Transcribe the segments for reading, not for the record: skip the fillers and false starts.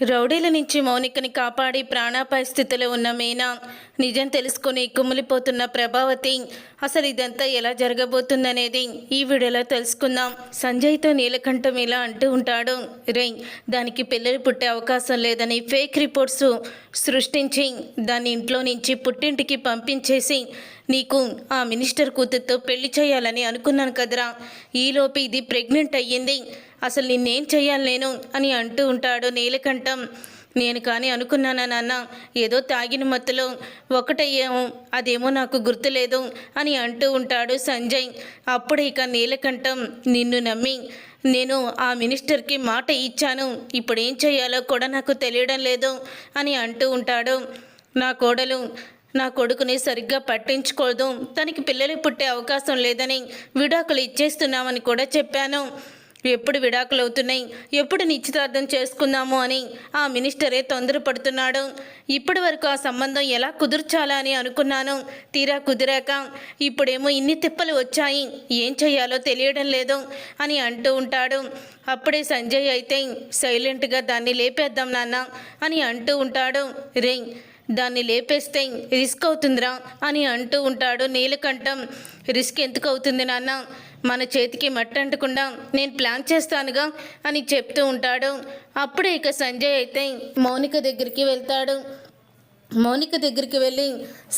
రౌడీల నుంచి మౌనికని కాపాడి ప్రాణాపాయ స్థితిలో ఉన్న మీనా నిజం తెలుసుకుని కుమిలిపోతున్న ప్రభావతి అసలు ఇదంతా ఎలా జరగబోతుందనేది ఈ వీడియోలో తెలుసుకుందాం. సంజయ్తో నీలకంఠం ఇలా అంటూ ఉంటాడు, దానికి పిల్లలు పుట్టే అవకాశం లేదని ఫేక్ రిపోర్ట్స్ సృష్టించి దాన్ని ఇంట్లో నుంచి పుట్టింటికి పంపించేసి నీకు ఆ మినిస్టర్ కూతురుతో పెళ్లి చేయాలని అనుకున్నాను కదరా, ఈలోపు ఇది ప్రెగ్నెంట్ అయ్యింది, అసలు నిన్నేం చెయ్యాలి నేను అని అంటూ ఉంటాడు నీలకంఠం. నేను కానీ అనుకున్నానా నాన్న, ఏదో తాగిన మత్తులో ఒకటయ్యాము, అదేమో నాకు గుర్తులేదు అని అంటూ ఉంటాడు సంజయ్. అప్పుడు ఇక నీలకంఠం, నిన్ను నమ్మి నేను ఆ మినిస్టర్కి మాట ఇచ్చాను, ఇప్పుడు ఏం చేయాలో కూడా నాకు తెలియడం లేదు అని అంటూ ఉంటాడు. నా కోడలు నా కొడుకుని సరిగ్గా పట్టించుకోదు, తనకి పిల్లలు పుట్టే అవకాశం లేదని విడాకులు ఇచ్చేస్తున్నామని కూడా చెప్పాను. ఎప్పుడు విడాకులు అవుతున్నాయి, ఎప్పుడు నిశ్చితార్థం చేసుకుందాము అని ఆ మినిస్టరే తొందరపడుతున్నాడు. ఇప్పటి వరకు ఆ సంబంధం ఎలా కుదుర్చాలా అని అనుకున్నాను, తీరా కుదిరాక ఇప్పుడేమో ఇన్ని తిప్పలు వచ్చాయి, ఏం చేయాలో తెలియడం లేదు అని అంటూ ఉంటాడు. అప్పుడే సంజయ్ అయితే సైలెంట్గా దాన్ని లేపేద్దాం నాన్న అని అంటూ ఉంటాడు. దాన్ని లేపేస్తే రిస్క్ అవుతుందిరా అని అంటూ ఉంటాడు నీలకంఠం. రిస్క్ ఎందుకు అవుతుంది నాన్న, మన చేతికి మట్టి అంటకుండా నేను ప్లాన్ చేస్తానుగా అని చెప్తూ ఉంటాడు. అప్పుడే ఇక సంజయ్ అయితే మౌనిక దగ్గరికి వెళ్తాడు. మౌనిక దగ్గరికి వెళ్ళి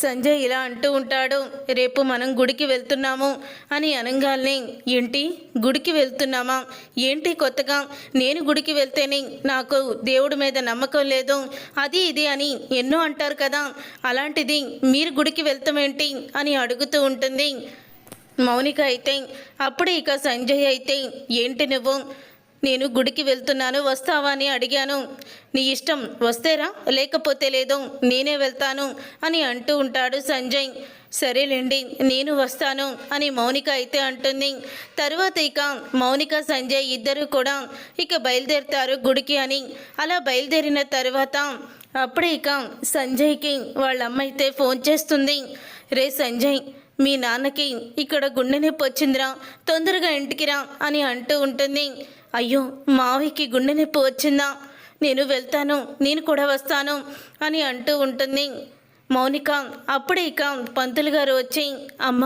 సంజయ్ ఇలా అంటూ ఉంటాడు, రేపు మనం గుడికి వెళ్తున్నాము అని అనగానే, ఏంటి గుడికి వెళ్తున్నామా, ఏంటి కొత్తగా, నేను గుడికి వెళ్తేనే నాకు దేవుడి మీద నమ్మకం లేదు, అది ఇది అని ఎన్నో అంటారు కదా, అలాంటిది మీరు గుడికి వెళ్తామేంటి అని అడుగుతూ ఉంటుంది మౌనిక అయితే. అప్పుడే ఇక సంజయ్ అయితే, ఏంటి నువ్వు, నేను గుడికి వెళ్తున్నాను వస్తావా అని అడిగాను, నీ ఇష్టం, వస్తేరా లేకపోతే లేదు, నేనే వెళ్తాను అని అంటూ ఉంటాడు సంజయ్. సరేలేండి నేను వస్తాను అని మౌనిక అయితే అంటుంది. తర్వాత ఇక మౌనిక సంజయ్ ఇద్దరు కూడా ఇక బయలుదేరుతారు గుడికి అని. అలా బయలుదేరిన తర్వాత అప్పుడే ఇక సంజయ్కి వాళ్ళ అమ్మ అయితే ఫోన్ చేస్తుంది. రే సంజయ్, మీ నాన్నకి ఇక్కడ గుండె నొప్పి వచ్చిందిరా, తొందరగా ఇంటికి రా అని అంటూ ఉంటుంది. అయ్యో మావయ్యకి గుండె నొప్పి వచ్చిందా, నేను వెళ్తాను, నేను కూడా వస్తాను అని అంటూ ఉంటుంది మౌనిక. అప్పుడే ఇక పంతులు గారు వచ్చి, అమ్మ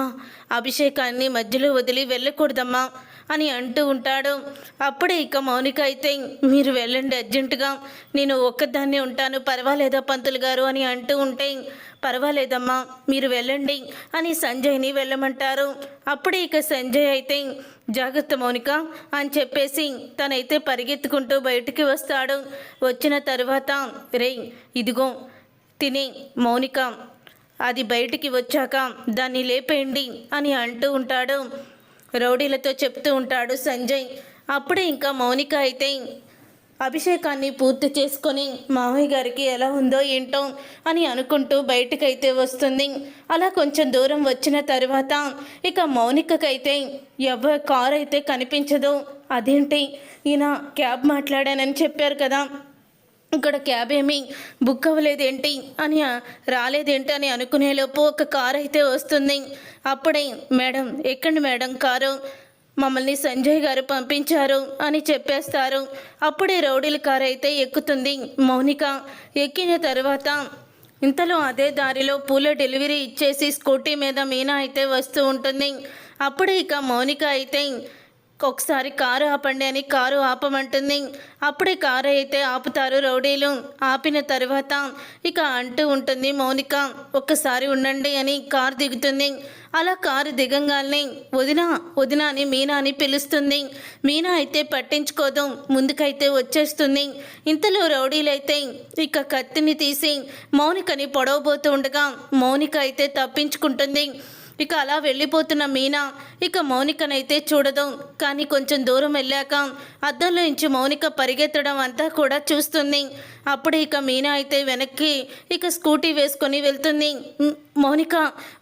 అభిషేకాన్ని మధ్యలో వదిలి వెళ్ళకూడదమ్మా అని అంటూ ఉంటాడు. అప్పుడే ఇక మౌనిక అయితే, మీరు వెళ్ళండి అర్జెంటుగా, నేను ఒక్కదాన్నే ఉంటాను, పర్వాలేదా పంతులు గారు అని అంటూ ఉంటే, పర్వాలేదమ్మా మీరు వెళ్ళండి అని సంజయ్ని వెళ్ళమంటారు. అప్పుడే ఇక సంజయ్ అయితే, జాగ్రత్త మౌనిక అని చెప్పేసి తనైతే పరిగెత్తుకుంటూ బయటికి వస్తాడు. వచ్చిన తర్వాత, ఇదిగో తిని మౌనిక, అది బయటికి వచ్చాక దాన్ని లేపేయండి అని అంటూ ఉంటాడు. రౌడీలతో చెప్తూ ఉంటాడు సంజయ్. అప్పుడే ఇంకా మౌనిక అయితే అభిషేకాన్ని పూర్తి చేసుకొని మావయ్య గారికి ఎలా ఉందో ఏంటో అని అనుకుంటూ బయటకైతే వస్తుంది. అలా కొంచెం దూరం వచ్చిన తర్వాత ఇక మౌనికకైతే కారు అయితే కనిపించదు. అదేంటి, ఈయన క్యాబ్ మాట్లాడానని చెప్పారు కదా, ఇక్కడ క్యాబ్ ఏమీ బుక్ అవ్వలేదేంటి అని రాలేదేంటి అని అనుకునేలోపు ఒక కారు అయితే వస్తుంది. అప్పుడే, మేడం ఎక్కండి మేడం కారు, మమ్మల్ని సంజయ్ గారు పంపించారు అని చెప్పేస్తారు. అప్పుడే రౌడీల కారు అయితే ఎక్కుతుంది మౌనిక. ఎక్కిన తర్వాత ఇంతలో అదే దారిలో పూల డెలివరీ ఇచ్చేసి స్కూటీ మీద మీనా అయితే వస్తూ ఉంటుంది. అప్పుడే ఇక మౌనిక అయితే ఒకసారి కారు ఆపండి అని కారు ఆపమంటుంది. అప్పుడే కారు అయితే ఆపుతారు రౌడీలు. ఆపిన తర్వాత ఇక అంటూ ఉంటుంది మౌనిక, ఒక్కసారి ఉండండి అని కారు దిగుతుంది. అలా కారు దిగంగానే వదినా వదినా అని మీనాని పిలుస్తుంది. మీనా అయితే పట్టించుకోదు, ముందుకైతే వచ్చేస్తుంది. ఇంతలో రౌడీలైతే ఇక కత్తిని తీసి మౌనికని పొడవబోతూ ఉండగా మౌనిక అయితే తప్పించుకుంటుంది. ఇక అలా వెళ్ళిపోతున్న మీనా ఇక మౌనికనైతే చూడదు. కానీ కొంచెం దూరం వెళ్ళాక అద్దంలో నుంచి మౌనిక పరిగెత్తడం అంతా కూడా చూస్తుంది. అప్పుడు ఇక మీనా అయితే వెనక్కి ఇక స్కూటీ వేసుకొని వెళ్తుంది. మౌనిక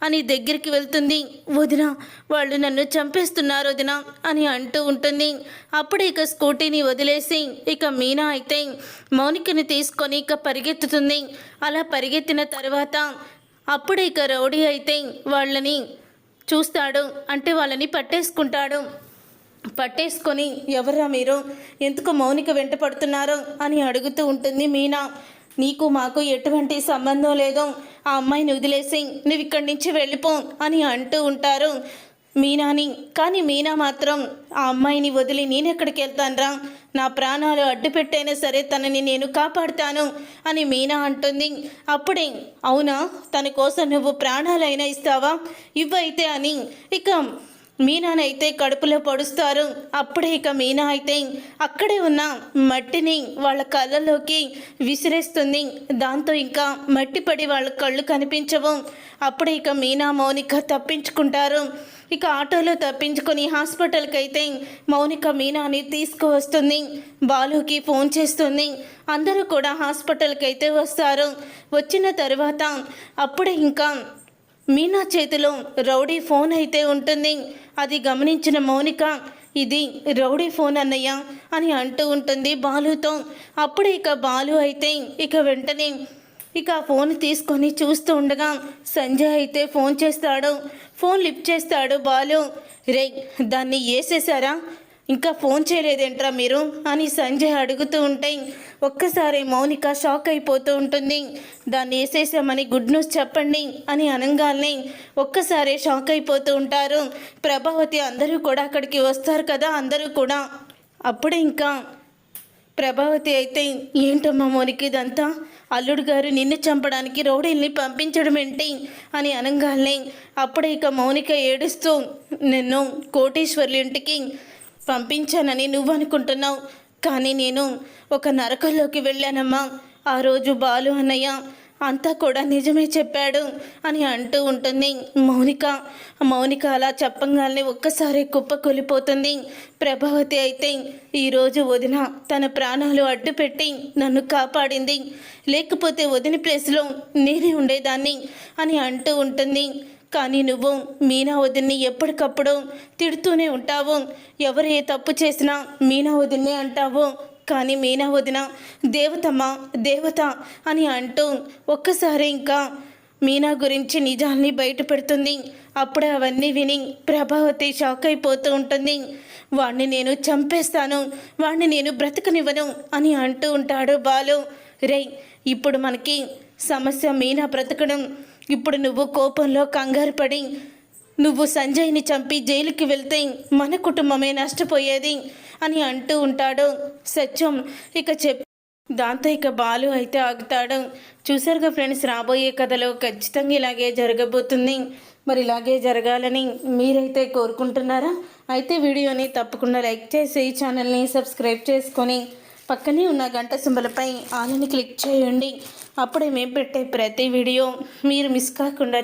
అని దగ్గరికి వెళ్తుంది. వదినా, వాళ్ళు నన్ను చంపేస్తున్నారు వదినా అని అంటూ ఉంటుంది. అప్పుడు ఇక స్కూటీని వదిలేసి ఇక మీనా అయితే మౌనికని తీసుకొని ఇక పరిగెత్తుతుంది. అలా పరిగెత్తిన తర్వాత అప్పుడు ఇక రౌడీ అయితే వాళ్ళని చూస్తాడు, అంటే వాళ్ళని పట్టేసుకుంటాడు. పట్టేసుకొని ఎవర్రా మీరు, ఎందుకు మౌనిక వెంట పడుతున్నారు అని అడుగుతూ ఉంటుంది మీనా. నీకు మాకు ఎటువంటి సంబంధం లేదు, ఆ అమ్మాయిని వదిలేసి నువ్వు ఇక్కడి నుంచి వెళ్ళిపో అని అంటూ ఉంటారు మీనాని. కానీ మీనా మాత్రం ఆ అమ్మాయిని వదిలి నేనెక్కడికి వెళ్తానురా, నా ప్రాణాలు అడ్డు పెట్టైనా సరే తనని నేను కాపాడుతాను అని మీనా అంటుంది. అప్పుడే అవునా, తన కోసం నువ్వు ప్రాణాలైనా ఇస్తావా, ఇవ్వైతే అని ఇక మీనానైతే కడుపులో పొడుస్తారు. అప్పుడే ఇక మీనా అయితే అక్కడే ఉన్న మట్టిని వాళ్ళ కళ్ళలోకి విసిరేస్తుంది. దాంతో ఇంకా మట్టి పడి వాళ్ళ కళ్ళు కనిపించవు. అప్పుడే ఇక మీనా మౌనిక తప్పించుకుంటారు. ఇక ఆటోలో తప్పించుకొని హాస్పిటల్కి అయితే మౌనిక మీనాని తీసుకువస్తుంది. బాలుకి ఫోన్ చేస్తుంది. అందరూ కూడా హాస్పిటల్కి అయితే వస్తారు. వచ్చిన తర్వాత అప్పుడే ఇంకా మీనా చేతిలో రౌడీ ఫోన్ అయితే ఉంటుంది. అది గమనించిన మౌనిక ఇది రౌడీ ఫోన్ అన్నయ్య అని అంటూ ఉంటుంది బాలుతో. అప్పుడు ఇక బాలు అయితే ఇక వెంటనే ఇక ఫోన్ తీసుకొని చూస్తూ ఉండగా సంజయ్ అయితే ఫోన్ చేస్తాడు. ఫోన్ లిఫ్ట్ చేస్తాడు బాలు. రే, దాన్ని వేసేసారా, ఇంకా ఫోన్ చేయలేదేంట్రా మీరు అని సంజయ్ అడుగుతూ ఉంటే ఒక్కసారి మౌనిక షాక్ అయిపోతూ ఉంటుంది. దాన్ని వేసేసామని గుడ్ న్యూస్ చెప్పండి అని అనగానే ఒక్కసారి షాక్ అయిపోతూ ఉంటారు ప్రభావతి. అందరూ కూడా అక్కడికి వస్తారు కదా అందరూ కూడా. అప్పుడే ఇంకా ప్రభావతి అయితే ఏంటమ్మా మౌనిక ఇదంతా, అల్లుడు గారు నిన్ను చంపడానికి రౌడీల్ని పంపించడం ఏంటి అని అనగానే అప్పుడే ఇక మౌనిక ఏడుస్తూ నిన్ను కోటేశ్వర్లు ఇంటికి పంపించానని నువ్వు అనుకుంటున్నావు, కానీ నేను ఒక నరకంలోకి వెళ్ళానమ్మా. ఆ రోజు బాలు అన్నయ్య అంతా కూడా నిజమే చెప్పాడు అని అంటూ ఉంటుంది మౌనిక అలా చెప్పంగానే ఒక్కసారి కుప్పకూలిపోతుంది. ప్రభావతి అయితే ఈరోజు వదిన తన ప్రాణాలు అడ్డుపెట్టి నన్ను కాపాడింది, లేకపోతే వదిన ప్లేస్లో నేనే ఉండేదాన్ని అని అంటూ ఉంటుంది. కానీ నువ్వు మీనా వదిన్ని ఎప్పటికప్పుడు తిడుతూనే ఉంటావు, ఎవరు ఏ తప్పు చేసినా మీనా వదిన్నే అంటావు. కానీ మీనా వదిన దేవతమ్మా దేవత అని అంటూ ఒక్కసారి ఇంకా మీనా గురించి నిజాల్ని బయట పెడుతుంది. అప్పుడే అవన్నీ విని ప్రభావతి షాక్ అయిపోతూ ఉంటుంది. వాణ్ణి నేను చంపేస్తాను, వాణ్ణి నేను బ్రతకనివ్వను అని అంటూ ఉంటాడు బాలు. రే, ఇప్పుడు మనకి సమస్య మీనా బ్రతకడం. ఇప్పుడు నువ్వు కోపంలో కంగారు పడి నువ్వు సంజయ్ని చంపి జైలుకి వెళ్తే మన కుటుంబమే నష్టపోయేది అని అంటూ ఉంటాడు సత్యం. ఇక దాంతో ఇక బాలు అయితే ఆగుతాడు. చూసారుగా ఫ్రెండ్స్, రాబోయే కథలో ఖచ్చితంగా ఇలాగే జరగబోతుంది. మరి ఇలాగే జరగాలని మీరైతే కోరుకుంటున్నారా? అయితే వీడియోని తప్పకుండా లైక్ చేసి ఛానల్ని సబ్స్క్రైబ్ చేసుకొని పక్కనే ఉన్న గంట సింబలపై ఆలని క్లిక్ చేయండి. అప్పుడే మేము పెట్టే ప్రతి వీడియో మీరు మిస్ కాకుండా